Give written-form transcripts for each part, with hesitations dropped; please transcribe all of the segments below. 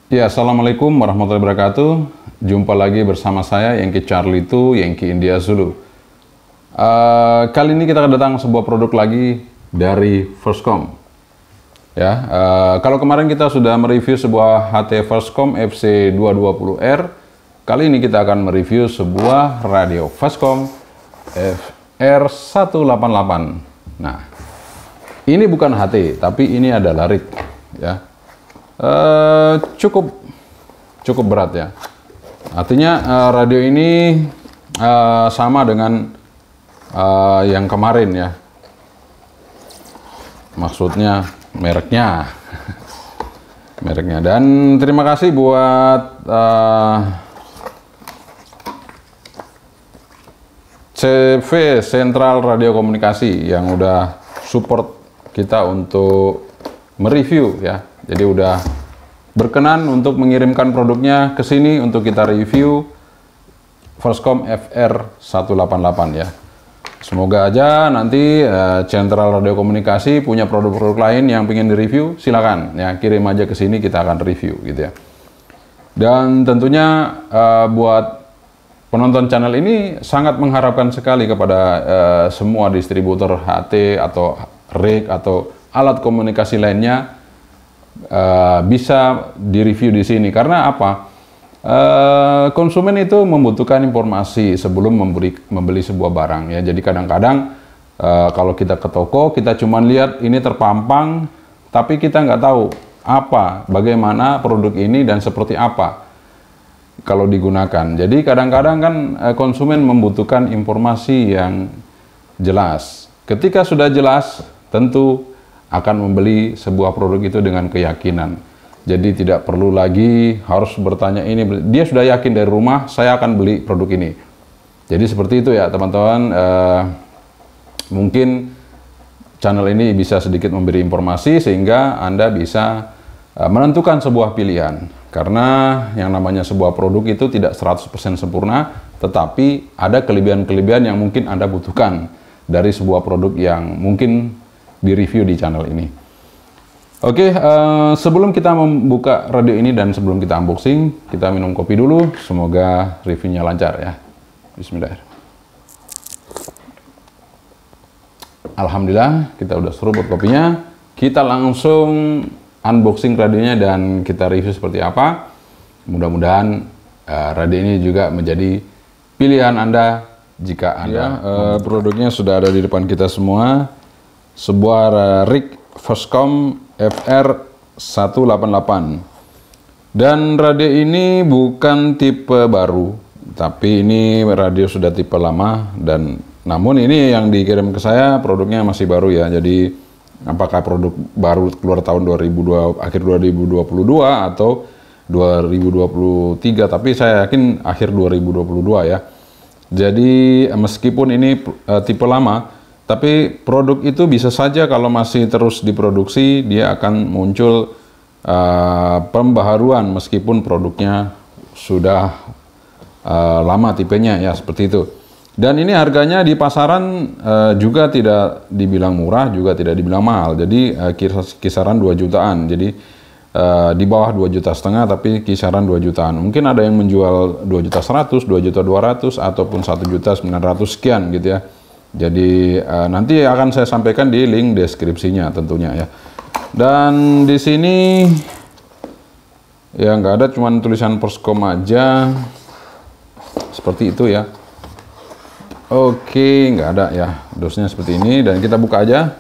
Ya, Assalamualaikum warahmatullahi wabarakatuh. Jumpa lagi bersama saya, Yankee Charlie 2, Yankee India Zulu. Kali ini kita kedatangan sebuah produk lagi dari Firstcom. Ya, kalau kemarin kita sudah mereview sebuah HT Firstcom FC220R, kali ini kita akan mereview sebuah radio Firstcom FR188. Nah, ini bukan HT, tapi ini adalah rig, ya. Cukup berat ya. Artinya radio ini sama dengan yang kemarin ya. Maksudnya mereknya. Mereknya. Dan terima kasih buat CV Sentral Radio Komunikasi yang udah support kita untuk mereview ya. Jadi udah berkenan untuk mengirimkan produknya ke sini untuk kita review Firstcom FR188 ya. Semoga aja nanti Sentral Radio Komunikasi punya produk-produk lain yang pengen direview, silakan ya, kirim aja ke sini, kita akan review gitu ya. Dan tentunya buat penonton channel ini sangat mengharapkan sekali kepada semua distributor HT atau rig atau alat komunikasi lainnya bisa direview di sini. Karena apa? Konsumen itu membutuhkan informasi sebelum membeli sebuah barang ya. Jadi kadang-kadang kalau kita ke toko, kita cuma lihat ini terpampang, tapi kita nggak tahu bagaimana produk ini dan seperti apa kalau digunakan. Jadi kadang-kadang kan konsumen membutuhkan informasi yang jelas. Ketika sudah jelas, tentu akan membeli sebuah produk itu dengan keyakinan. Jadi tidak perlu lagi harus bertanya ini. Dia sudah yakin dari rumah, saya akan beli produk ini. Jadi seperti itu ya teman-teman. Mungkin channel ini bisa sedikit memberi informasi sehingga Anda bisa menentukan sebuah pilihan. Karena yang namanya sebuah produk itu tidak 100% sempurna, tetapi ada kelebihan-kelebihan yang mungkin Anda butuhkan dari sebuah produk yang mungkin di-review di channel ini. Oke, sebelum kita membuka radio ini dan sebelum kita unboxing, kita minum kopi dulu. Semoga reviewnya lancar ya. Bismillah. Alhamdulillah, kita udah seruput kopinya. Kita langsung unboxing radionya dan kita review seperti apa. Mudah-mudahan radio ini juga menjadi pilihan Anda jika Anda produknya sudah ada di depan kita semua. Sebuah rig Firstcom FR188, dan radio ini bukan tipe baru, tapi ini radio sudah tipe lama, dan namun ini yang dikirim ke saya produknya masih baru ya. Jadi apakah produk baru keluar tahun 2002 akhir 2022 atau 2023, tapi saya yakin akhir 2022 ya. Jadi meskipun ini tipe lama, tapi produk itu bisa saja kalau masih terus diproduksi, dia akan muncul pembaharuan meskipun produknya sudah lama tipenya ya, seperti itu. Dan ini harganya di pasaran juga tidak dibilang murah, juga tidak dibilang mahal. Jadi kisaran 2 jutaan. Jadi di bawah 2,5 juta, tapi kisaran 2 jutaan. Mungkin ada yang menjual 2.100.000, 2.200.000 ataupun 1.900.000 sekian gitu ya. Jadi nanti akan saya sampaikan di link deskripsinya tentunya ya. Dan di sini ya nggak ada, cuman tulisan Firstcom aja seperti itu ya. Oke, nggak ada ya, dosnya seperti ini, dan kita buka aja.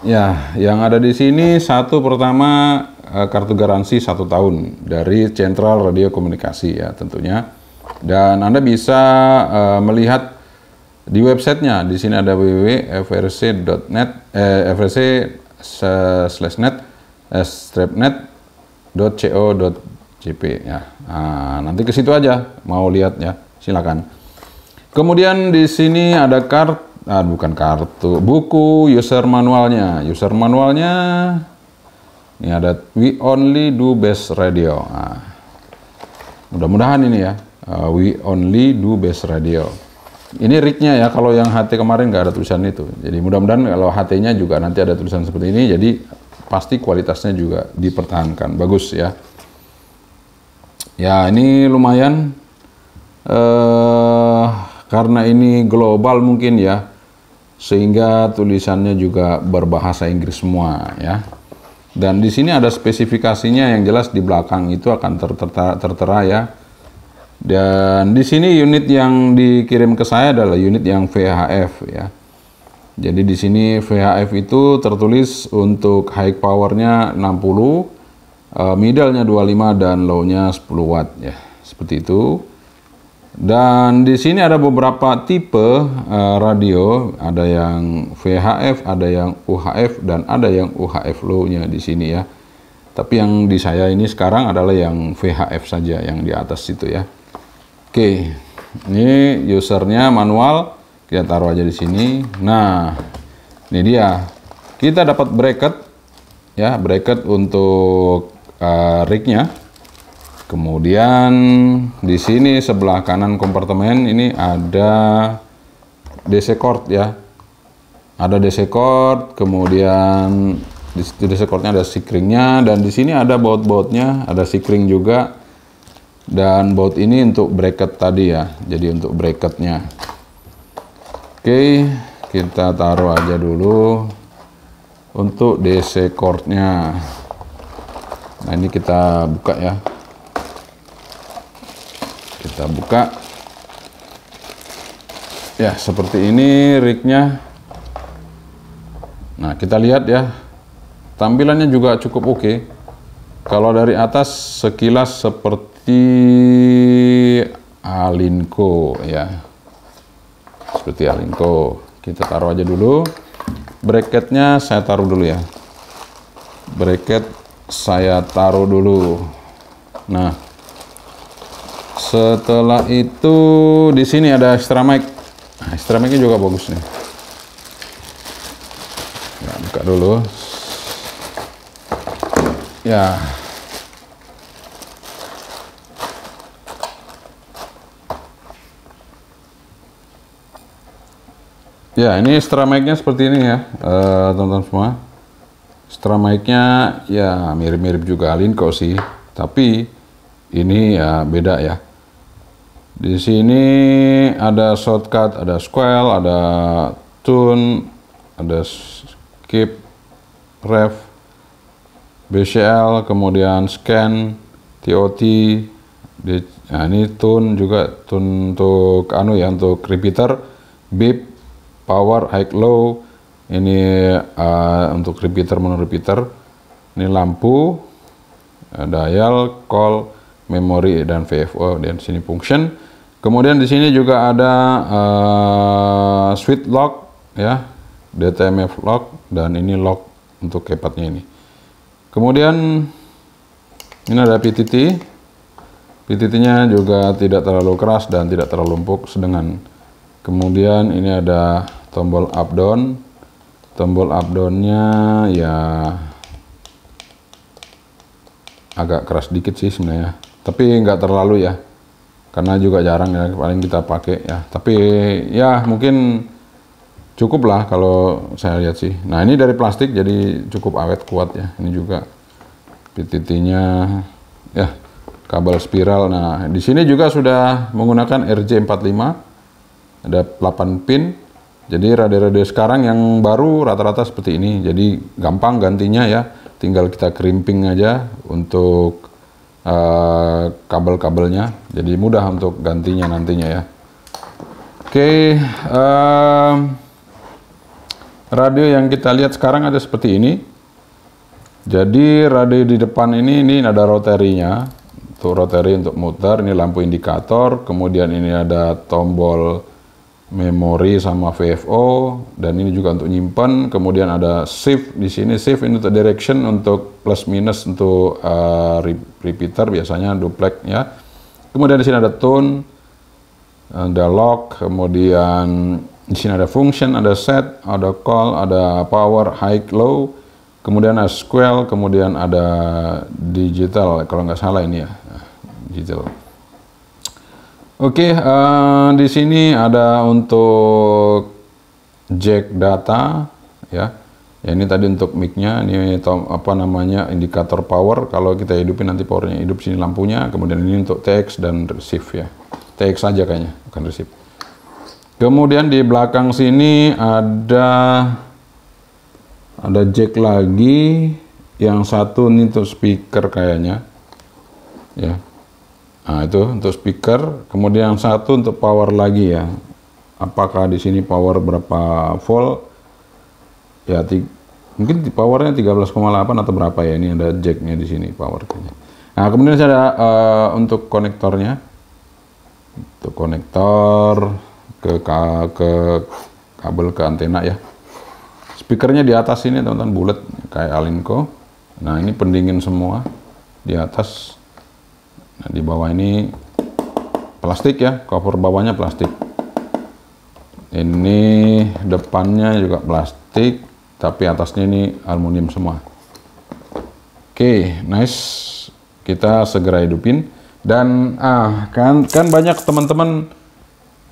Ya, yang ada di sini pertama kartu garansi 1 tahun dari Sentral Radio Komunikasi ya tentunya. Dan Anda bisa melihat di websitenya. Di sini ada www.frc.net, frc/net/net.co.jp ya. Nah, nanti ke situ aja mau lihat ya, silakan. Kemudian di sini ada buku user manualnya. User manualnya ini ada We Only Do Best Radio. Nah, mudah-mudahan ini ya, We Only Do Best Radio. Ini rignya ya, kalau yang HT kemarin nggak ada tulisan itu. Jadi mudah-mudahan kalau HT-nya juga nanti ada tulisan seperti ini, jadi pasti kualitasnya juga dipertahankan. Bagus ya. Ya, ini lumayan karena ini global mungkin ya, sehingga tulisannya juga berbahasa Inggris semua ya. Dan di sini ada spesifikasinya yang jelas di belakang itu akan tertera ya. Dan di sini unit yang dikirim ke saya adalah unit yang VHF ya. Jadi di sini VHF itu tertulis untuk high powernya 60, middle-nya 25 dan low-nya 10 watt ya. Seperti itu. Dan di sini ada beberapa tipe radio, ada yang VHF, ada yang UHF dan ada yang UHF low-nya di sini ya. Tapi yang di saya ini sekarang adalah yang VHF saja yang di atas itu ya. Oke. Ini usernya manual. Kita taruh aja di sini. Nah, ini dia. Kita dapat bracket ya, bracket untuk rig-nya. Kemudian di sini sebelah kanan kompartemen ini ada DC cord ya. Ada DC cord, kemudian di DC cord-nya ada sikringnya, dan di sini ada baut-bautnya, ada sikring juga. Dan baut ini untuk bracket tadi ya. Jadi untuk bracketnya. Oke, kita taruh aja dulu untuk DC cord-nya. Nah, ini kita buka ya. Kita buka. Ya, seperti ini rig-nya. Nah, kita lihat ya. Tampilannya juga cukup oke. Kalau dari atas sekilas seperti Alinco ya. Seperti Alinco. Kita taruh aja dulu. Bracketnya saya taruh dulu ya. Bracket saya taruh dulu. Nah, setelah itu di sini ada extra mic. Nah, extra mic-nya juga bagus nih. Ya, buka dulu. Ya. Ya, ini extra mic-nya seperti ini ya, teman-teman semua. Extra mic-nya ya mirip-mirip juga Alinco sih, tapi ini ya beda ya. Di sini ada shortcut, ada squeal, ada tune, ada skip, ref, BCL, kemudian scan, TOT. Nah, ini tune juga, tune untuk untuk repeater, beep, power, high, low. Ini untuk repeater, mono repeater. Ini lampu, dial, call, memory dan VFO, dan sini function. Kemudian di sini juga ada switch lock ya, DTMF lock, dan ini lock untuk keypadnya ini. Kemudian ini ada PTT. PTT-nya juga tidak terlalu keras dan tidak terlalu empuk, sedang. Kemudian ini ada tombol up down. Tombol up down-nya ya agak keras dikit sih sebenarnya, tapi nggak terlalu ya, karena juga jarang ya, paling kita pakai ya. Tapi ya mungkin cukup lah kalau saya lihat sih. Nah, ini dari plastik jadi cukup awet, kuat ya. Ini juga PTT-nya ya, kabel spiral. Nah, di sini juga sudah menggunakan RJ45, ada 8 pin. Jadi radio-radio sekarang yang baru rata-rata seperti ini. Jadi gampang gantinya ya, tinggal kita crimping aja untuk kabel-kabelnya. Jadi mudah untuk gantinya nantinya ya. Oke, radio yang kita lihat sekarang ada seperti ini. Jadi radio di depan ini ada rotary-nya, untuk rotary untuk muter. Ini lampu indikator, kemudian ini ada tombol memori sama VFO, dan ini juga untuk nyimpan. Kemudian ada shift di sini, shift ini untuk direction, untuk plus minus untuk repeater biasanya duplex ya. Kemudian di sini ada tone, ada lock, kemudian di sini ada function, ada set, ada call, ada power, high, low, kemudian ada squeal, kemudian ada digital kalau nggak salah ini ya, digital. Oke, di sini ada untuk jack data ya. Ya ini tadi untuk mic-nya, ini apa namanya indikator power. Kalau kita hidupin nanti powernya hidup, sini lampunya. Kemudian ini untuk TX dan receive ya. TX saja kayaknya, bukan receive. Kemudian di belakang sini ada jack lagi, yang satu ini untuk speaker kayaknya. Ya. Nah, itu untuk speaker. Kemudian yang satu untuk power lagi ya. Apakah di sini power berapa volt? Ya, mungkin powernya 13,8 atau berapa ya, ini ada jacknya di sini powernya. Nah, kemudian ada untuk konektornya, untuk konektor ke kabel ke antena ya. Speakernya di atas ini teman-teman, bulat kayak Alinco. Nah, ini pendingin semua di atas. Nah, di bawah ini plastik ya, cover bawahnya plastik. Ini depannya juga plastik, tapi atasnya ini aluminium semua. Oke, nice. Kita segera hidupin. Dan kan banyak teman-teman,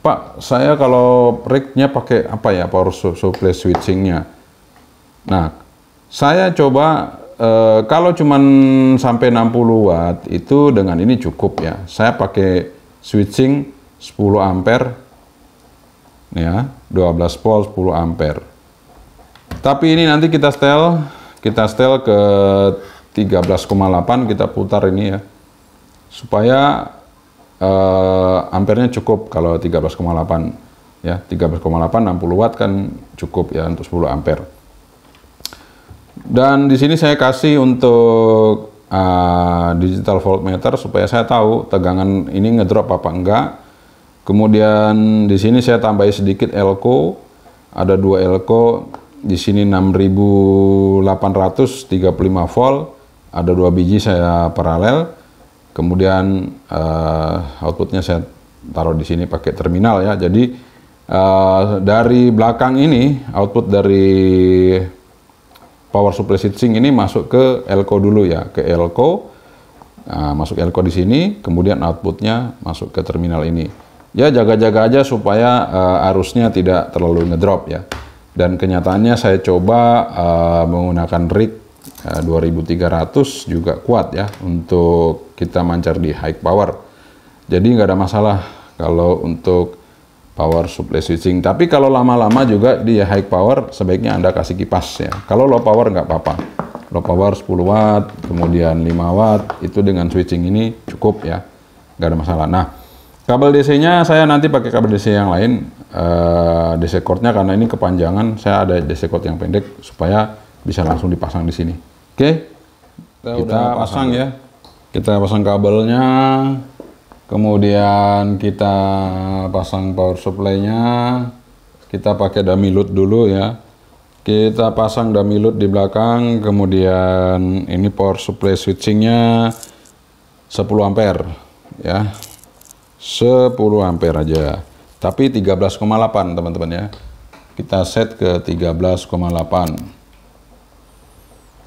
Pak, saya kalau rig-nya pakai apa ya, power supply switching-nya. Nah, saya coba kalau cuman sampai 60 watt itu dengan ini cukup ya. Saya pakai switching 10 ampere ya, 12 volt 10 ampere. Tapi ini nanti kita setel ke 13,8, kita putar ini ya, supaya ampernya cukup. Kalau 13,8 ya, 13,8 60 watt kan cukup ya untuk 10 ampere. Dan di sini saya kasih untuk digital voltmeter supaya saya tahu tegangan ini ngedrop apa enggak. Kemudian di sini saya tambahin sedikit elko, ada 2 elko. Di sini 6835 volt, ada 2 biji saya paralel. Kemudian outputnya saya taruh di sini pakai terminal ya. Jadi dari belakang ini output dari power supply switching ini masuk ke elko dulu ya, ke elko. Masuk elko di sini, kemudian outputnya masuk ke terminal ini. Ya, jaga-jaga aja supaya arusnya tidak terlalu ngedrop ya. Dan kenyataannya saya coba menggunakan rig 2300 juga kuat ya untuk kita mancar di high power. Jadi nggak ada masalah kalau untuk power supply switching. Tapi kalau lama-lama juga di high power sebaiknya Anda kasih kipas ya. Kalau low power nggak apa-apa. Low power 10 watt, kemudian 5 watt, itu dengan switching ini cukup ya. Nggak ada masalah. Nah, kabel DC-nya saya nanti pakai kabel DC yang lain, DC cord-nya karena ini kepanjangan, saya ada DC cord yang pendek supaya bisa langsung dipasang di sini. Oke, kita pasang ya. Kita pasang kabelnya, kemudian kita pasang power supply-nya. Kita pakai dummy load dulu ya. Kita pasang dummy load di belakang, kemudian ini power supply switching-nya 10 ampere ya. 10 ampere aja, tapi 13,8 teman-teman ya. Kita set ke 13,8,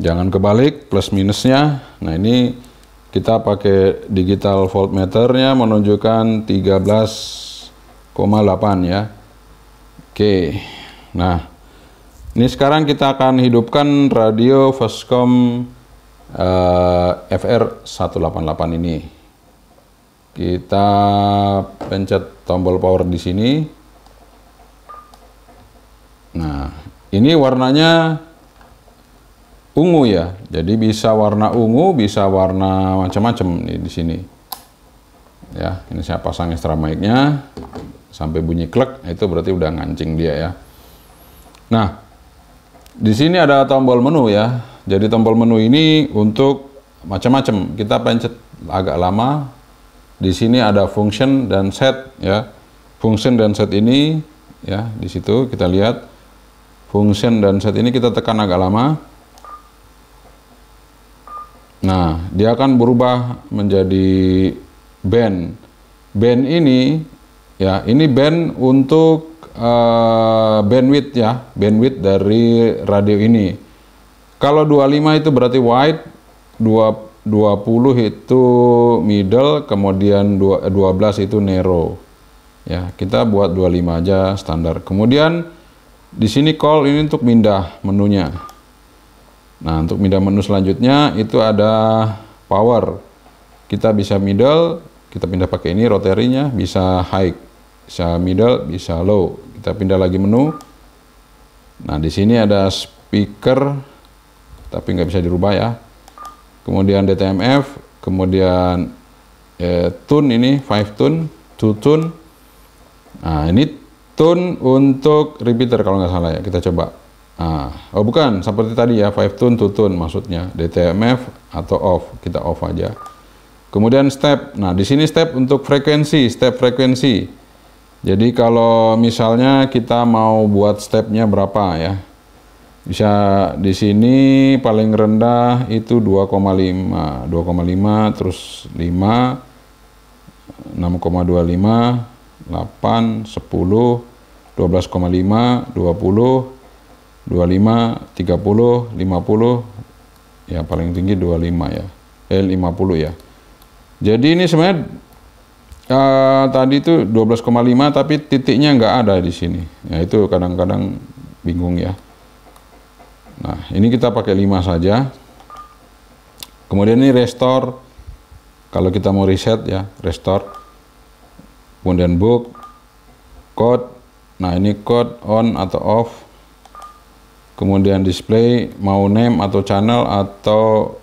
jangan kebalik plus minusnya. Nah, ini kita pakai digital voltmeternya menunjukkan 13,8 ya. Oke, nah ini sekarang kita akan hidupkan radio Voscom FR188 ini. Kita pencet tombol power di sini. Nah, ini warnanya ungu ya. Jadi bisa warna ungu, bisa warna macam-macam nih di sini. Ya, ini saya pasang extra mic-nya sampai bunyi klek, itu berarti udah ngancing dia ya. Nah, di sini ada tombol menu ya. Jadi tombol menu ini untuk macam-macam. Kita pencet agak lama. Di sini ada function dan set ya. Function dan set ini ya, di situ kita lihat function dan set ini kita tekan agak lama. Nah, dia akan berubah menjadi band. Band ini ya, ini band untuk bandwidth ya, bandwidth dari radio ini. Kalau 25 itu berarti wide, 20 itu middle, kemudian 12 itu narrow. Ya, kita buat 25 aja standar. Kemudian di sini call ini untuk pindah menunya. Nah, untuk pindah menu selanjutnya itu ada power. Kita bisa middle, kita pindah pakai ini rotarynya, bisa high, bisa middle, bisa low. Kita pindah lagi menu. Nah, di sini ada speaker, tapi nggak bisa dirubah ya. Kemudian DTMF, kemudian tune ini 5 tune, 2 tune. Nah, ini tune untuk repeater kalau nggak salah ya. Kita coba. Nah, oh bukan, seperti tadi ya, 5 tune, 2 tune maksudnya. DTMF atau off, kita off aja. Kemudian step. Nah, di sini step untuk frekuensi, step frekuensi. Jadi kalau misalnya kita mau buat stepnya berapa ya, bisa di sini paling rendah itu 2,5, 2,5 terus 5, 6,25, 8, 10, 12,5, 20, 25, 30, 50, ya paling tinggi 25 ya, 50 ya. Jadi ini sebenarnya tadi itu 12,5 tapi titiknya nggak ada di sini. Ya itu kadang-kadang bingung ya. Nah, ini kita pakai 5 saja. Kemudian ini restore. Kalau kita mau reset ya, restore. Kemudian book, code. Nah, ini code on atau off. Kemudian display, mau name atau channel atau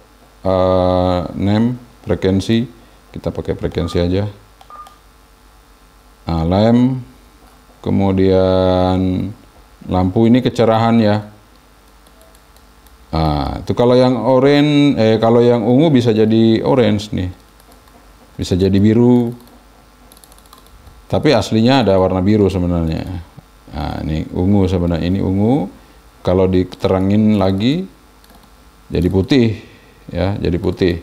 name, frekuensi. Kita pakai frekuensi aja. Nah, lamp. Kemudian lampu ini kecerahan ya. Nah, itu kalau yang orange, kalau yang ungu bisa jadi orange nih, bisa jadi biru. Tapi aslinya ada warna biru sebenarnya. Nah, ini ungu sebenarnya, ini ungu. Kalau diterangin lagi jadi putih ya, jadi putih.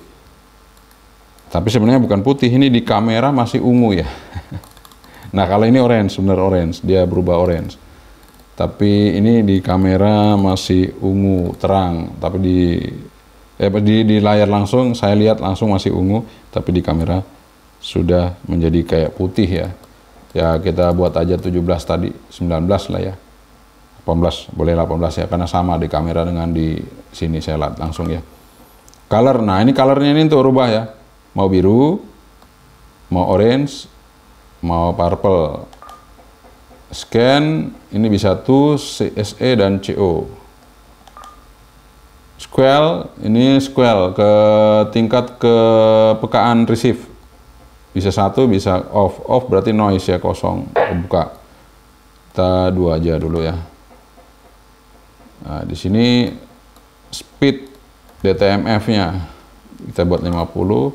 Tapi sebenarnya bukan putih, ini di kamera masih ungu ya. Nah, kalau ini orange, bener orange, dia berubah orange. Tapi ini di kamera masih ungu terang, tapi di layar langsung saya lihat langsung masih ungu, tapi di kamera sudah menjadi kayak putih ya. Ya kita buat aja 17 tadi, 19 lah ya. 18, boleh 18 ya, karena sama di kamera dengan di sini saya lihat langsung ya. Color, nah ini colornya ini untuk rubah ya. Mau biru, mau orange, mau purple. Scan, ini bisa tuh CSE dan CO. Square, ini square ke tingkat kepekaan receive. Bisa 1, bisa off. Off berarti noise ya, kosong. Buka. Kita 2 aja dulu ya. Nah, di sini speed DTMF-nya kita buat 50.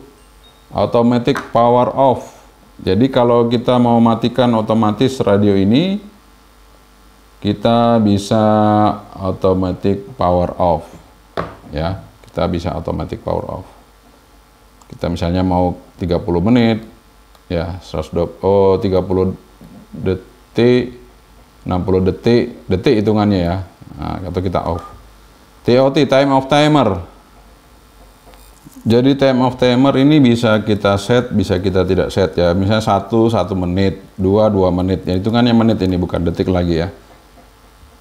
Automatic power off. Jadi kalau kita mau matikan otomatis radio ini, kita bisa automatic power off. Ya, kita bisa automatic power off. Kita misalnya mau 30 menit, ya 30 detik, 60 detik hitungannya ya. Nah, atau kita off. TOT, time of timer. Jadi time of timer ini bisa kita set, bisa kita tidak set ya. Misalnya 1 menit, 2 menit. Ya hitungannya menit ini, bukan detik lagi ya.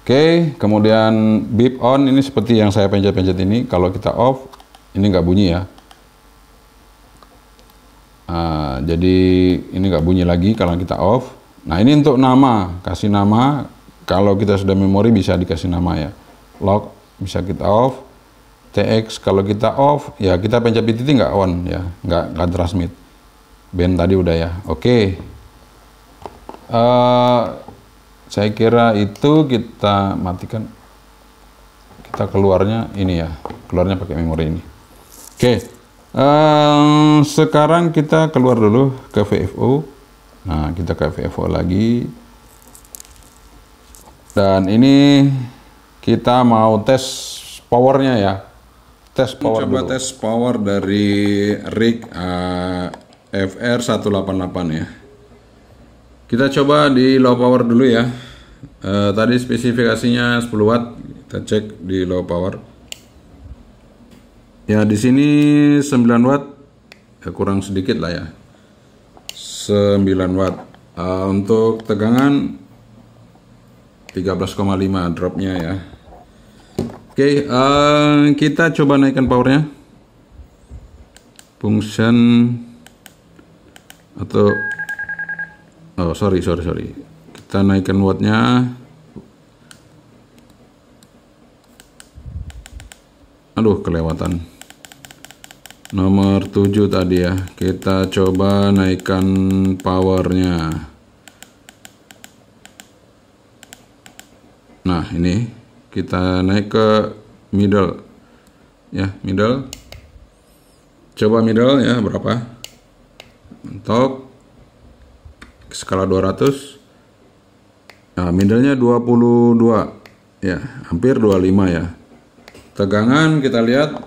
Oke, kemudian beep on ini seperti yang saya pencet-pencet ini. Kalau kita off, ini nggak bunyi ya. Nah, jadi ini nggak bunyi lagi kalau kita off. Nah, ini untuk nama, kasih nama. Kalau kita sudah memori bisa dikasih nama ya. Lock bisa kita off. TX kalau kita off, ya kita pencet titik nggak on ya, nggak transmit. Band tadi udah ya. Oke. Saya kira itu kita matikan. Kita keluarnya ini ya, keluarnya pakai memori ini. Oke. Sekarang kita keluar dulu ke VFO. Nah, kita ke VFO lagi. Dan ini kita mau tes powernya ya. Tes power coba dulu. Tes power dari rig FR188 ya. Kita coba di low power dulu ya. Tadi spesifikasinya 10 watt. Kita cek di low power. Ya di sini 9 watt. Ya, kurang sedikit lah ya. 9 watt. Untuk tegangan 13,5 dropnya ya. Oke, kita coba naikkan powernya. Function atau sorry. Kita naikkan wattnya. Aduh, kelewatan. Nomor 7 tadi ya. Kita coba naikkan powernya. Nah, ini kita naik ke middle. Ya, middle. Coba middle ya, berapa? Untuk skala 200. Nah, middle-nya 22. Ya, hampir 25 ya. Tegangan kita lihat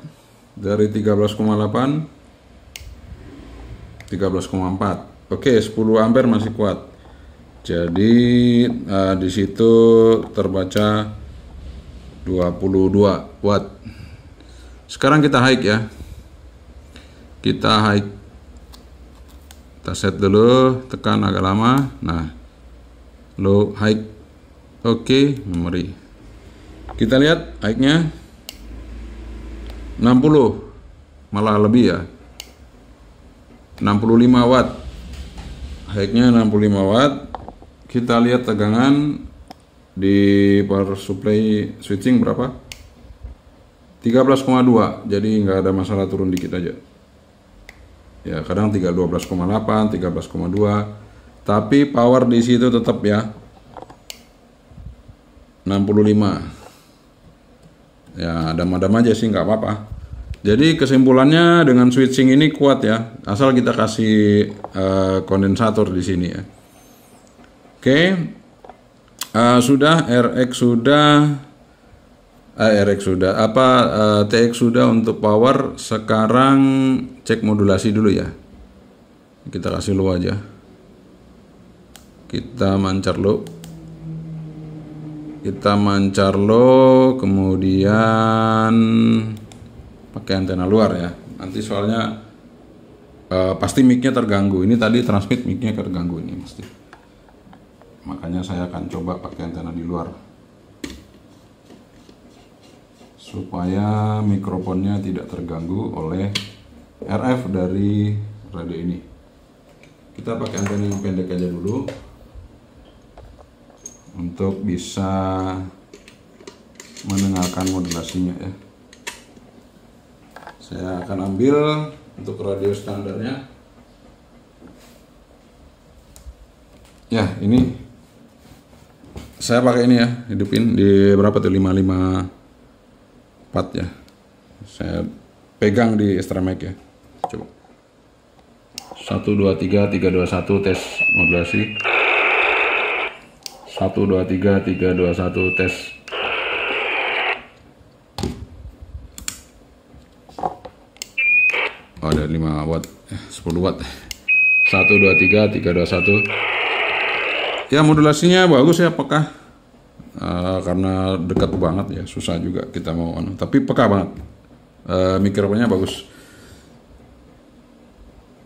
dari 13,8 13,4. Oke, 10 ampere masih kuat. Jadi di situ terbaca 22 watt. Sekarang kita high ya. Kita high. Kita set dulu, tekan agak lama. Nah, low high. Oke, memori. Kita lihat high-nya 60, malah lebih ya, 65 watt. High-nya 65 watt. Kita lihat tegangan di power supply switching berapa? 13,2. Jadi nggak ada masalah, turun dikit aja. Ya, kadang 12,8, 13,2. Tapi power di situ tetap ya 65. Ya, adem-adem aja sih, nggak apa-apa. Jadi kesimpulannya dengan switching ini kuat ya, asal kita kasih kondensator di sini ya. Oke, sudah RX sudah, TX sudah untuk power. Sekarang cek modulasi dulu ya. Kita kasih low aja. Kita mancar low, kemudian pakai antena luar ya. Nanti soalnya pasti mic-nya terganggu. Ini tadi transmit mic-nya terganggu ini pasti. Makanya saya akan coba pakai antena di luar supaya mikrofonnya tidak terganggu oleh RF dari radio ini. Kita pakai antena yang pendek aja dulu untuk bisa mendengarkan modulasinya ya. Saya akan ambil untuk radio standarnya. Ya, ini saya pakai ini ya, hidupin di berapa tuh, 554 ya. Saya pegang di extra mic ya. Coba. 1 2 3 3 2 1 tes modulasi. 1 2 3 3 2 1 tes. Oh, ada 5 watt, 10 watt. 1 2 3 3 2 1. Ya, modulasinya bagus ya, peka. Karena dekat banget ya, susah juga kita mau tapi peka banget. Mikrofonnya bagus.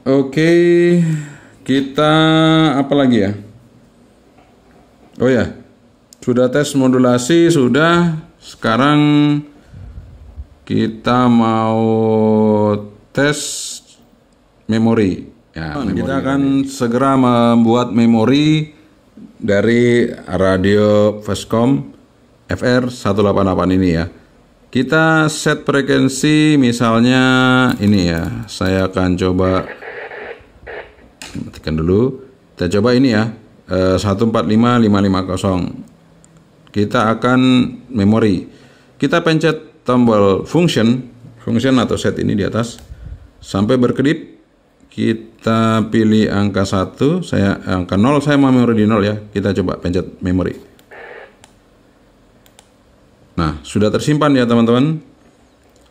Oke, kita apa lagi ya? Oh ya, sudah tes modulasi, sudah. Sekarang kita mau tes memori. Ya, kita akan segera membuat memori dari radio Vestcom FR 188 ini ya. Kita set frekuensi misalnya ini ya. Saya akan coba matikan dulu. Kita coba ini ya. 145550. Kita akan memori. Kita pencet tombol function atau set ini di atas sampai berkedip. Kita pilih angka 1, saya angka 0, saya mau memori di 0 ya. Kita coba pencet memori. Nah, sudah tersimpan ya teman-teman.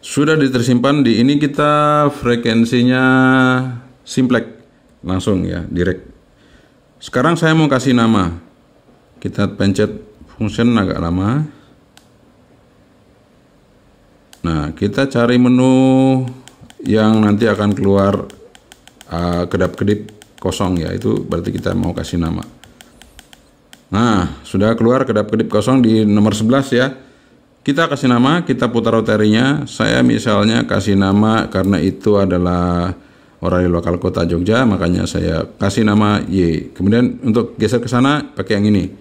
Sudah tersimpan di ini. Kita frekuensinya simplex langsung ya, direct. Sekarang saya mau kasih nama. Kita pencet function agak lama. Nah, kita cari menu yang nanti akan keluar kedap-kedip kosong ya, itu berarti kita mau kasih nama. Nah, sudah keluar kedap-kedip kosong di nomor 11 ya. kita kasih nama, kita putar roterinya. Saya misalnya kasih nama karena itu adalah orang di lokal kota Jogja, makanya saya kasih nama Y. Kemudian untuk geser ke sana pakai yang ini,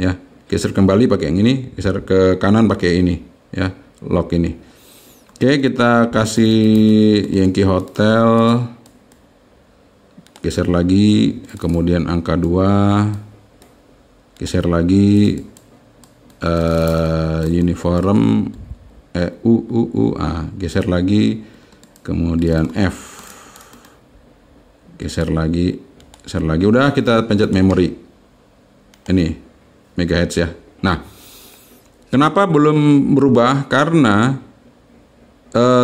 ya. Geser kembali pakai yang ini, geser ke kanan pakai ini, ya, lock ini. Oke, kita kasih Yankee Hotel, geser lagi, kemudian angka 2, geser lagi. Uniform geser lagi, kemudian F, geser lagi, udah kita pencet memori ini megahertz ya. Nah, kenapa belum berubah? Karena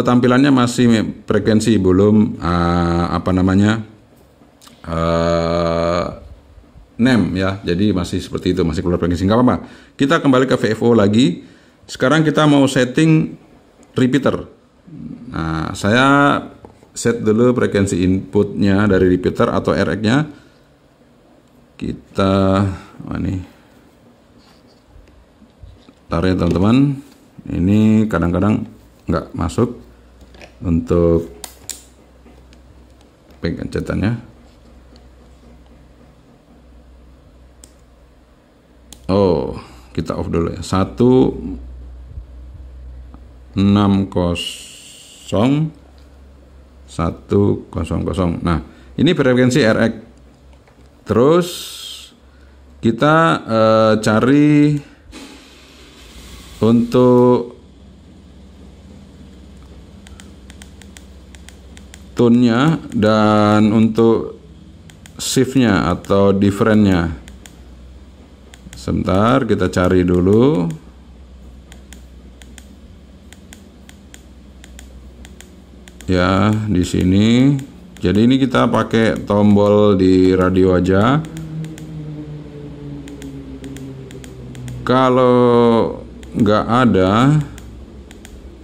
tampilannya masih frekuensi, belum NEM ya, jadi masih seperti itu, masih keluar frekuensi, nggak apa-apa. Kita kembali ke VFO lagi. Sekarang kita mau setting repeater. Nah, saya set dulu frekuensi inputnya dari repeater atau RX-nya. Kita ini tarik ya teman-teman. Ini kadang-kadang nggak masuk untuk pencetannya. Oh, kita off dulu ya. 160 Nah, ini frekuensi RX. Terus kita cari untuk tone-nya dan untuk shift-nya atau different-nya. Sebentar, kita cari dulu. Ya, di sini. Jadi ini kita pakai tombol di radio aja. Kalau nggak ada,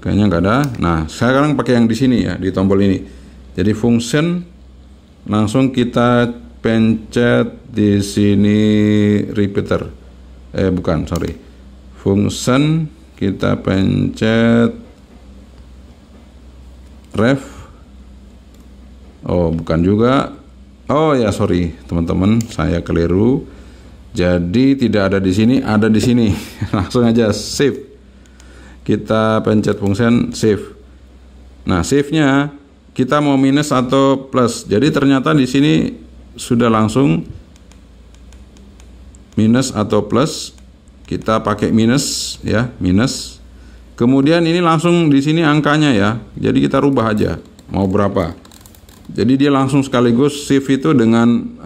kayaknya nggak ada. Nah, sekarang pakai yang di sini ya, di tombol ini. Jadi function, langsung kita pencet di sini repeater. Bukan, sorry. Function, kita pencet ref. Oh, bukan juga. Oh ya, sorry teman-teman, saya keliru. Jadi tidak ada di sini, ada di sini. Langsung aja save. Kita pencet function save. Nah, save-nya kita mau minus atau plus. Jadi ternyata di sini sudah langsung minus atau plus. Kita pakai minus ya, minus. Kemudian ini langsung di sini angkanya ya. Jadi kita rubah aja mau berapa. Jadi dia langsung sekaligus shift itu dengan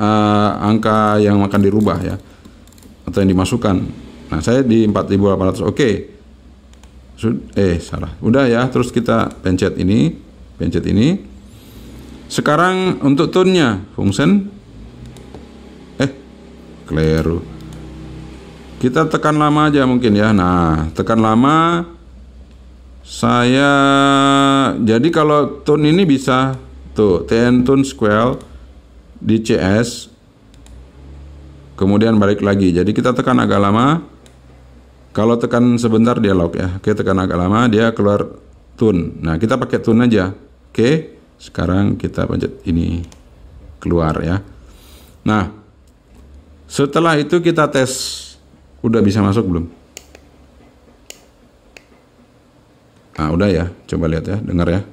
angka yang akan dirubah ya, atau yang dimasukkan. Nah, saya di 4800. Oke. Salah. Udah ya, terus kita pencet ini, pencet ini. Sekarang untuk tone-nya, function keliru. Kita tekan lama aja mungkin ya. Nah, tekan lama. Jadi kalau tone ini bisa tuh TN tone square di CS. Kemudian balik lagi. Jadi kita tekan agak lama. Kalau tekan sebentar dia lock ya. Oke, tekan agak lama dia keluar tune. Nah, kita pakai tune aja. Oke. Sekarang kita pencet ini keluar ya. Nah, setelah itu kita tes. Udah bisa masuk belum? Nah, udah ya. Coba lihat ya, dengar ya.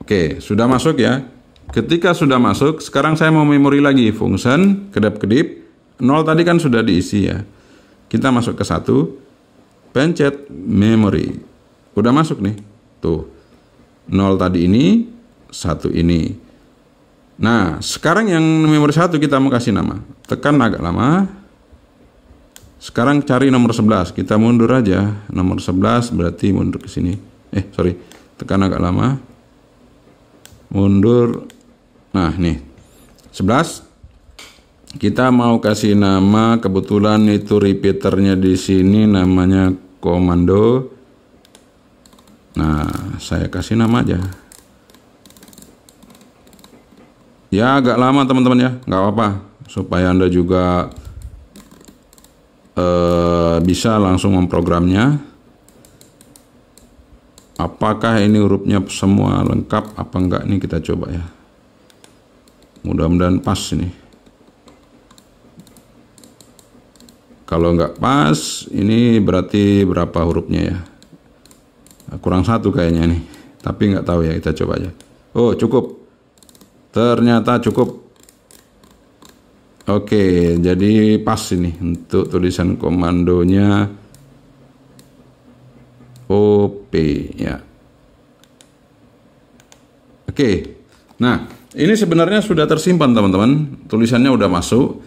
Oke, sudah masuk ya. Ketika sudah masuk, sekarang saya mau memori lagi. Function, kedap-kedip. 0 tadi kan sudah diisi ya. Kita masuk ke 1. Pencet memori. Udah masuk nih. Tuh. 0 tadi ini, 1 ini. Nah, sekarang yang memori 1 kita mau kasih nama. Tekan agak lama. Sekarang cari nomor 11. Kita mundur aja. Nomor 11 berarti mundur ke sini. Tekan agak lama. Mundur. Nah, nih. 11. Kita mau kasih nama, kebetulan itu repeaternya di sini namanya komando. Nah, saya kasih nama aja. Ya agak lama teman-teman ya, nggak apa-apa supaya Anda juga bisa langsung memprogramnya. Apakah ini hurufnya semua lengkap apa enggak, nih kita coba ya. Mudah-mudahan pas ini. Kalau enggak pas, ini berarti berapa hurufnya ya? Kurang satu kayaknya nih. Tapi nggak tahu ya, kita coba aja. Oh, cukup. Ternyata cukup. Oke, jadi pas ini untuk tulisan komandonya OP ya. Oke. Nah, ini sebenarnya sudah tersimpan teman-teman. Tulisannya udah masuk.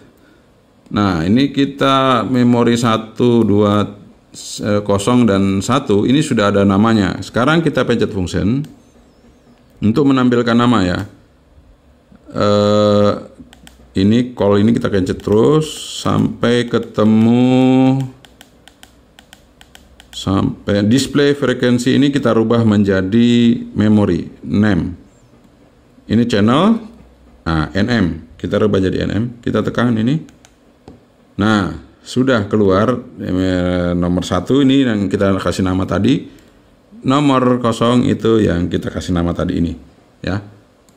Nah, ini kita memori 1, 2, 0 dan 1 ini sudah ada namanya. Sekarang kita pencet function untuk menampilkan nama ya. Ini call ini kita pencet terus sampai ketemu, sampai display frekuensi ini kita rubah menjadi memory name. Ini channel, nah NM kita rubah jadi NM. Kita tekan ini. Nah, sudah keluar nomor 1 ini yang kita kasih nama tadi. Nomor 0 itu yang kita kasih nama tadi ini ya.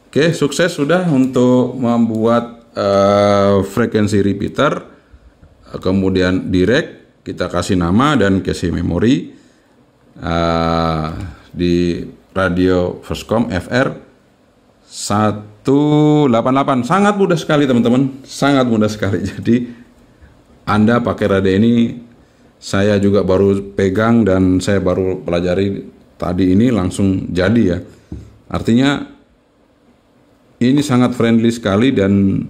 Oke, sukses sudah untuk membuat frekuensi repeater, kemudian direct kita kasih nama dan kasih memori di radio Firstcom FR 188. Sangat mudah sekali teman-teman, sangat mudah sekali. Jadi Anda pakai radio ini, saya juga baru pegang dan saya baru pelajari tadi ini langsung jadi ya. Artinya ini sangat friendly sekali dan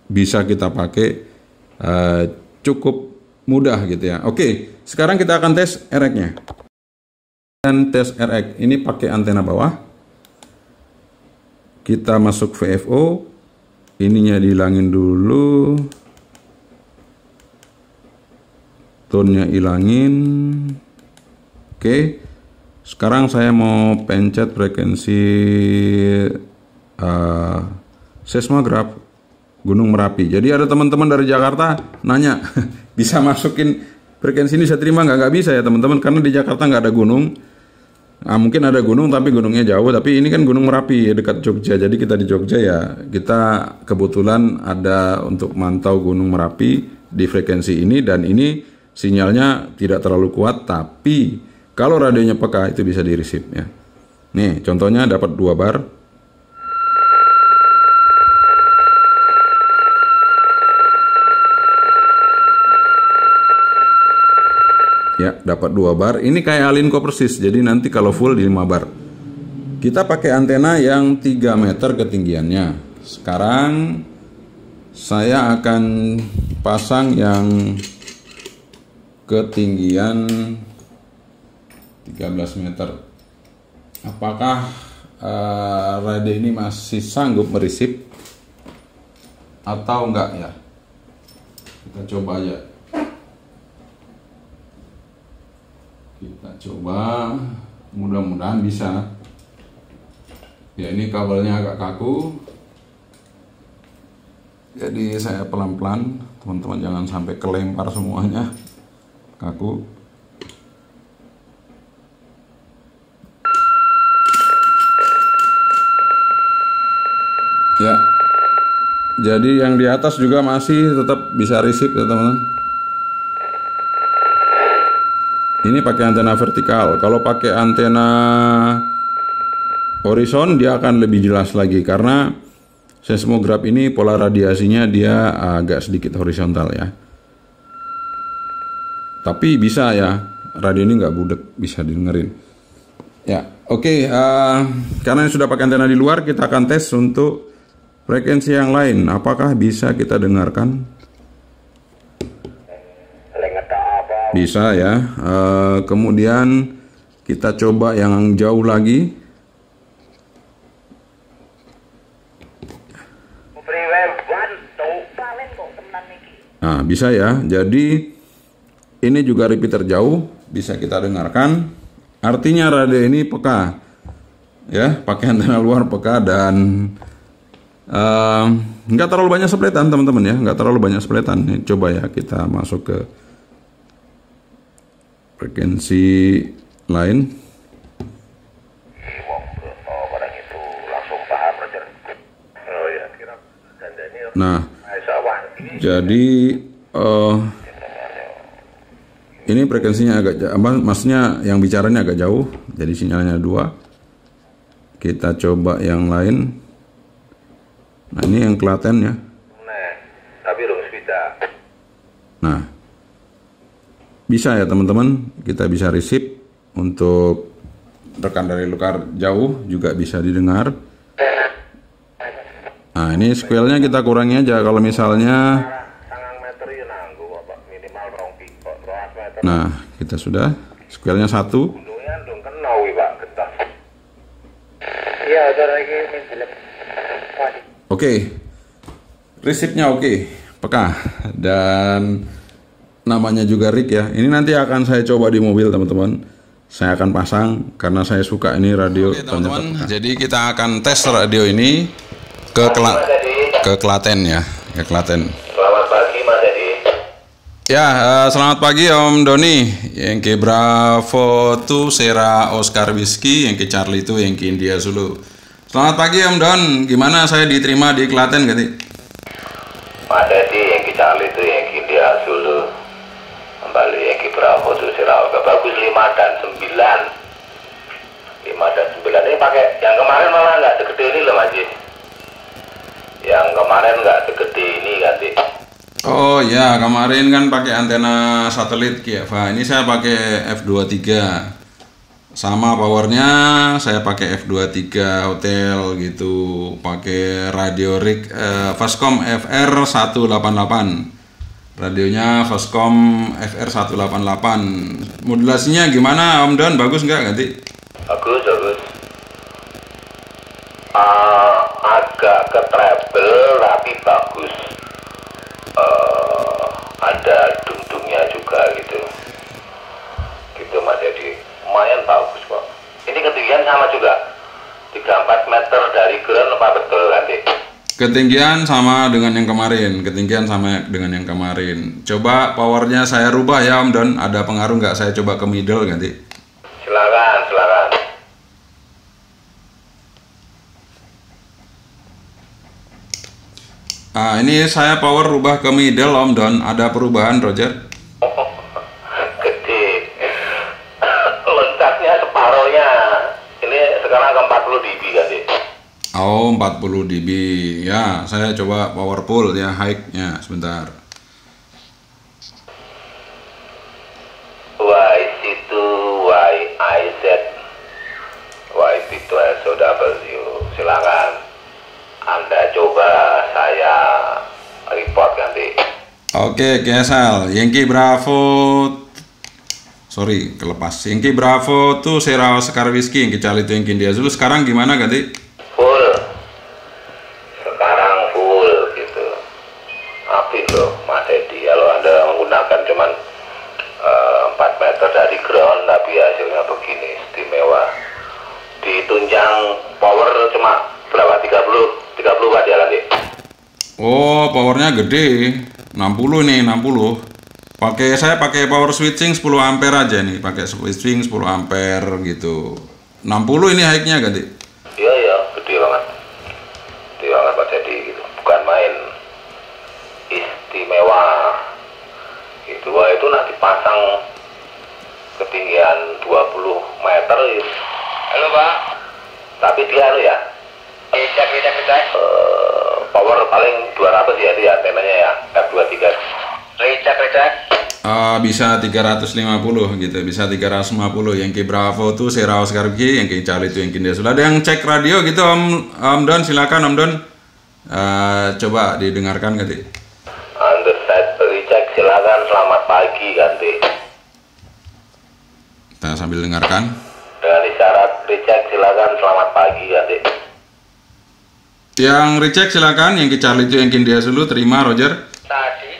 bisa kita pakai cukup mudah gitu ya. Oke, sekarang kita akan tes RX-nya. Dan tes RX ini pakai antena bawah. Kita masuk VFO, ininya dihilangin dulu. Tone-nya hilangin. Oke. Sekarang saya mau pencet frekuensi seismograf Gunung Merapi. Jadi ada teman-teman dari Jakarta nanya, bisa masukin frekuensi ini saya terima nggak? Nggak bisa ya teman-teman, karena di Jakarta nggak ada gunung. Nah, mungkin ada gunung tapi gunungnya jauh. Tapi ini kan Gunung Merapi dekat Jogja. Jadi kita di Jogja ya, kita kebetulan ada untuk mantau Gunung Merapi di frekuensi ini, dan ini sinyalnya tidak terlalu kuat. Tapi kalau radionya peka itu bisa di receive ya. Nih contohnya dapat 2 bar. Ya, dapat 2 bar. Ini kayak Alinco persis. Jadi nanti kalau full di 5 bar. Kita pakai antena yang 3 meter ketinggiannya. Sekarang saya akan pasang yang ketinggian 13 meter. Apakah radio ini masih sanggup merisip atau enggak ya? Kita coba aja. Kita coba, mudah-mudahan bisa. Ya, ini kabelnya agak kaku, jadi saya pelan-pelan, teman-teman jangan sampai kelempar semuanya, kaku. Ya, jadi yang di atas juga masih tetap bisa receive ya teman-teman. Ini pakai antena vertikal. Kalau pakai antena horizon dia akan lebih jelas lagi, karena seismograf ini pola radiasinya dia agak sedikit horizontal ya. Tapi bisa ya, radio ini nggak budek, bisa didengerin. Ya, oke. Karena sudah pakai antena di luar, kita akan tes untuk frekuensi yang lain. Apakah bisa kita dengarkan? Bisa ya. Kemudian kita coba yang jauh lagi. Nah, bisa ya. Jadi ini juga repeater jauh, bisa kita dengarkan. Artinya radio ini peka. Ya, pakai antena luar peka dan nggak terlalu banyak sepletan teman-teman ya, nggak terlalu banyak sepletan. Nih, coba ya kita masuk ke frekuensi lain. Nah, jadi ini frekuensinya agak maksudnya yang bicaranya agak jauh, jadi sinyalnya 2. Kita coba yang lain. Nah, ini yang Klaten ya. Nah, bisa ya teman-teman, kita bisa receive untuk rekan dari luar jauh juga bisa didengar. Nah, ini squealnya kita kurangi aja kalau misalnya. Nah, kita sudah squealnya 1. Oke, receive-nya oke, peka, dan namanya juga Rick ya. Ini nanti akan saya coba di mobil teman-teman. Saya akan pasang karena saya suka ini radio. Oke teman-teman, jadi kita akan tes radio ini ke Klaten ya, ke Klaten. Selamat pagi Mas Edi. Ya, selamat pagi Om Doni. Yankee Bravo 2 Sierra Oscar Whiskey, Yankee Charlie itu Yankee India Zulu. Selamat pagi Om Don, gimana saya diterima di Klaten ganti? Mas Edi, Yankee Charlie itu Yankee India Zulu. Kembali Yankee Bravo 2 Sierra Oscar, bagus 5 dan 9. 5 dan 9 ini pakai yang kemarin malah nggak segede ini loh Mas Edi. Yang kemarin nggak segede ini ganti. Oh ya, kemarin kan pakai antena satelit Kieva. Ini saya pakai F23. Sama powernya saya pakai F23 hotel gitu. Pakai radio rig Fastcom FR188. Radionya Fastcom FR188. Modulasinya gimana Om Don? Bagus nggak ganti? Bagus, bagus. Agak ke treble tapi bagus. Ada dung-dungnya juga gitu Mas Edi, lumayan bagus kok. Ini ketinggian sama juga 3-4 meter dari ground apa betul nanti? Ketinggian sama dengan yang kemarin, coba powernya saya rubah ya Om Don, ada pengaruh nggak saya coba ke middle ganti? Silakan. Ah, ini saya power rubah ke middle Om Don, ada perubahan Roger? Gede. Loncatnya separohnya. Ini sekarang ke 40 dB kan sih? Oh, 40 dB. Ya, saya coba power full ya, high-nya sebentar. YC2 YIZ YP12SOW, silakan Anda coba, saya report ganti. Oke, GSL Yankee Bravo, sorry kelepas. Yankee Bravo tuh Sierra Oscar Whiskey, Yankee Charlie itu Yankee India Zulu. Sekarang gimana ganti? Full. Sekarang full gitu. Apik loh Mas Edi, kalau Anda menggunakan cuman 4 meter dari ground tapi hasilnya begini, istimewa. Ditunjang power cuma berapa? 30 watt ya nanti. Oh, powernya gede, 60 nih, 60. Saya pakai power switching 10 ampere aja nih, pakai switching 10 ampere gitu. 60 ini high-nya ganti. Iya, gede banget. Gede banget Pak Jadi gitu. Bukan main. Istimewa. Gitu. Wah, itu nanti pasang ketinggian 20 meter gitu. Halo, Pak. Tapi dia ya. Cek. Power paling 200 ya dia antenanya ya, F23. Recek. Bisa 350 gitu, bisa 350. Yankee Bravo tuh Sierra Oscar Whiskey, Yankee Charlie itu Yankee India. Sudah ada yang cek radio gitu Om Don, silakan Om Don. Coba didengarkan ganti. Underset recek, silakan, selamat pagi ganti. Kita sambil dengarkan. Dengan isyarat recek, silakan, selamat pagi ganti. Yang recheck silakan, Yankee Charlie itu Yankee India Zulu, terima Roger. Tadi.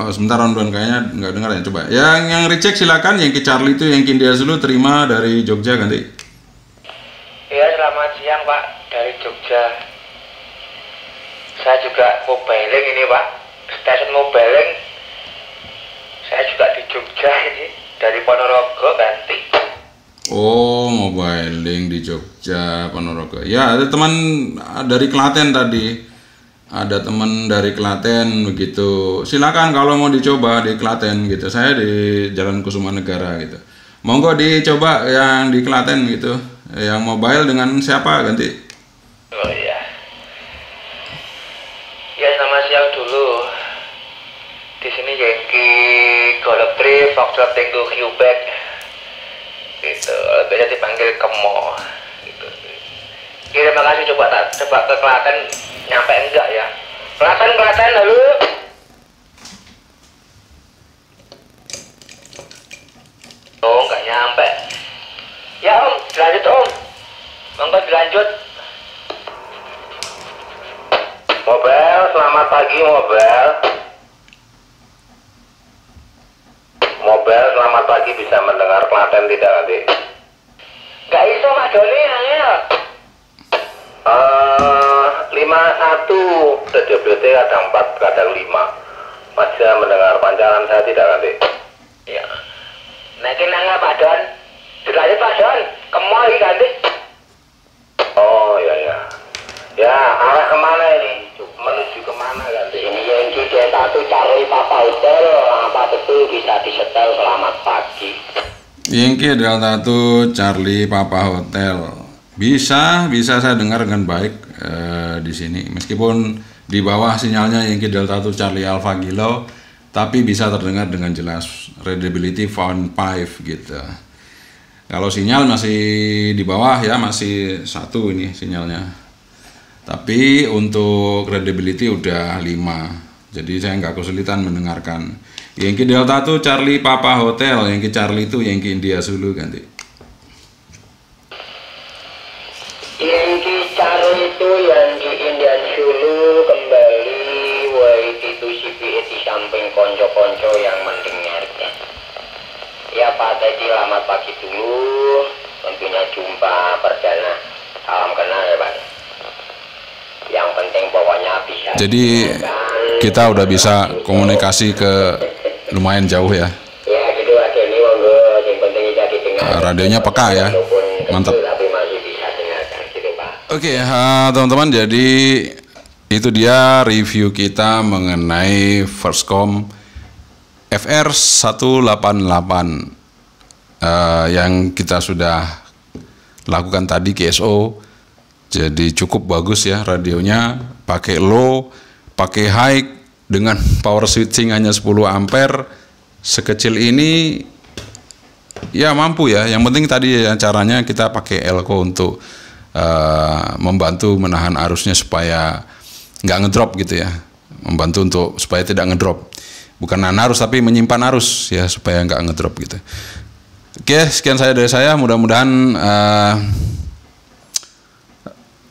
Oh sebentar Om Don, kayaknya nggak dengar ya, coba. Yang recheck silakan, Yankee Charlie itu Yankee India Zulu, terima dari Jogja ganti. Ya, selamat siang Pak, dari Jogja. Saya juga mobiling ini Pak, stasiun mobiling Saya juga di Jogja ini, dari Ponorogo ganti. Oh, mobile link di Jogja, Ponorogo. Ya, ada teman dari Klaten tadi. Ada teman dari Klaten begitu. Silakan kalau mau dicoba di Klaten gitu. Saya di Jalan Kusumanegara gitu. Monggo dicoba yang di Klaten gitu. Yang mobile dengan siapa ganti? Oh iya. Ya nama siang dulu. Di sini Yankee Golf 3 Foxtrot Tango Quebec. Gitu. Biasa dipanggil Kemo. Gitu. Terima kasih, coba ke Klaten, nyampe enggak ya? Klaten halo. Oh, enggak nyampe. Ya Om, dilanjut Om. Monggo dilanjut. Mobile, selamat pagi Mobile. Mobile, selamat pagi, bisa mendengar Klaten tidak nanti? Enggak iso Mak Doni, angel. 51 DWT kadang 4 kadang 5 masih mendengar pancaran saya tidak nanti? Ya. Naikin nangga Pak Don. Dilanjut Pak Don. Kemo iki ganti. Oh ya ya. Ya, arah kemana ini? Menuju kemana ganti? Ini Yankee Delta 1 Charlie Papa Hotel. Apa betul bisa disetel? Selamat pagi. Yankee Delta 1 Charlie Papa Hotel. Bisa saya dengar dengan baik di sini. Meskipun di bawah sinyalnya Yankee Delta 1 Charlie Alpha Kilo, tapi bisa terdengar dengan jelas. Readability found 5 gitu. Kalau sinyal masih di bawah ya, masih 1 ini sinyalnya. Tapi untuk readability udah 5. Jadi saya nggak kesulitan mendengarkan. Yankee Delta 1 Charlie Papa Hotel, Yankee Charlie itu Yankee India Zulu ganti. Yankee Charlie itu Yankee Indian Zulu kembali itu CPA di samping konco-konco yang mendengarkan. Ya Pak Teddy, selamat pagi dulu. Tentunya jumpa perdana. Salam kenal ya Pak. Yang penting pokoknya bisa. Jadi kita udah bisa komunikasi ke lumayan jauh ya. Ya gitu Pak Doni, monggo. Yang penting bisa didengar. Radionya peka ya. Mantap. Tapi masih bisa dengarkan gitu Pak. Oke, teman-teman, jadi itu dia review kita mengenai Firstcom FR188 yang kita sudah lakukan tadi KSO. Jadi cukup bagus ya radionya, pakai low, pakai high dengan power switching hanya 10 ampere. Sekecil ini ya mampu ya. Yang penting tadi ya caranya kita pakai elko untuk membantu menahan arusnya supaya nggak ngedrop gitu ya, membantu untuk supaya tidak ngedrop, bukan nahan arus tapi menyimpan arus ya supaya nggak ngedrop gitu. Oke, sekian dari saya, mudah-mudahan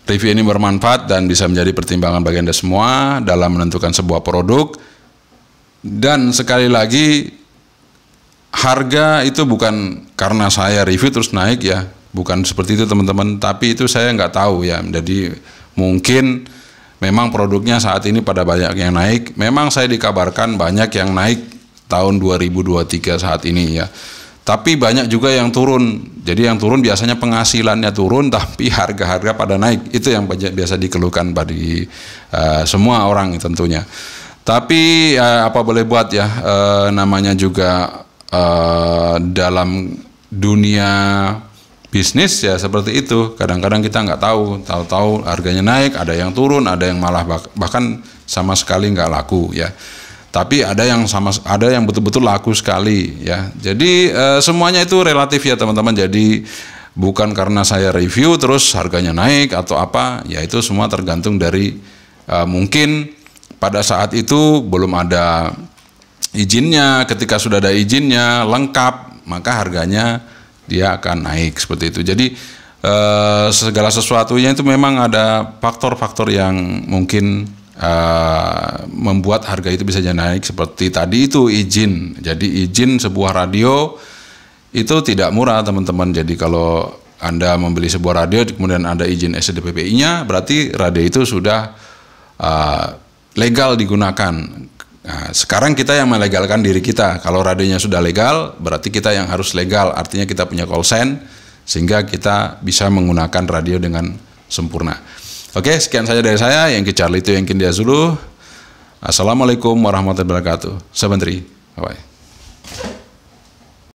review ini bermanfaat dan bisa menjadi pertimbangan bagi Anda semua dalam menentukan sebuah produk. Dan sekali lagi, harga itu bukan karena saya review terus naik ya, bukan seperti itu teman-teman, tapi itu saya nggak tahu ya. Jadi mungkin memang produknya saat ini pada banyak yang naik. Memang saya dikabarkan banyak yang naik tahun 2023 saat ini ya. Tapi banyak juga yang turun. Jadi yang turun biasanya penghasilannya turun, tapi harga-harga pada naik. Itu yang biasa dikeluhkan bagi semua orang tentunya. Tapi apa boleh buat ya, namanya juga dalam dunia bisnis ya seperti itu. Kadang-kadang kita nggak tahu harganya naik, ada yang turun, ada yang malah bahkan sama sekali nggak laku ya. Tapi ada yang betul-betul laku sekali ya. Jadi semuanya itu relatif ya teman-teman. Jadi bukan karena saya review terus harganya naik atau apa, ya itu semua tergantung dari mungkin pada saat itu belum ada izinnya. Ketika sudah ada izinnya lengkap, maka harganya dia akan naik seperti itu. Jadi segala sesuatunya itu memang ada faktor-faktor yang mungkin membuat harga itu bisa naik. Seperti tadi itu izin. Jadi izin sebuah radio itu tidak murah teman-teman. Jadi kalau Anda membeli sebuah radio kemudian ada izin SDPPI-nya, berarti radio itu sudah legal digunakan. Nah, sekarang kita yang melegalkan diri kita. Kalau radionya sudah legal, berarti kita yang harus legal. Artinya kita punya call sign, sehingga kita bisa menggunakan radio dengan sempurna. Oke, sekian saja dari saya. Yankee Charlie itu Yankee India Zulu. Assalamualaikum warahmatullahi wabarakatuh. Sabantri. Bye-bye.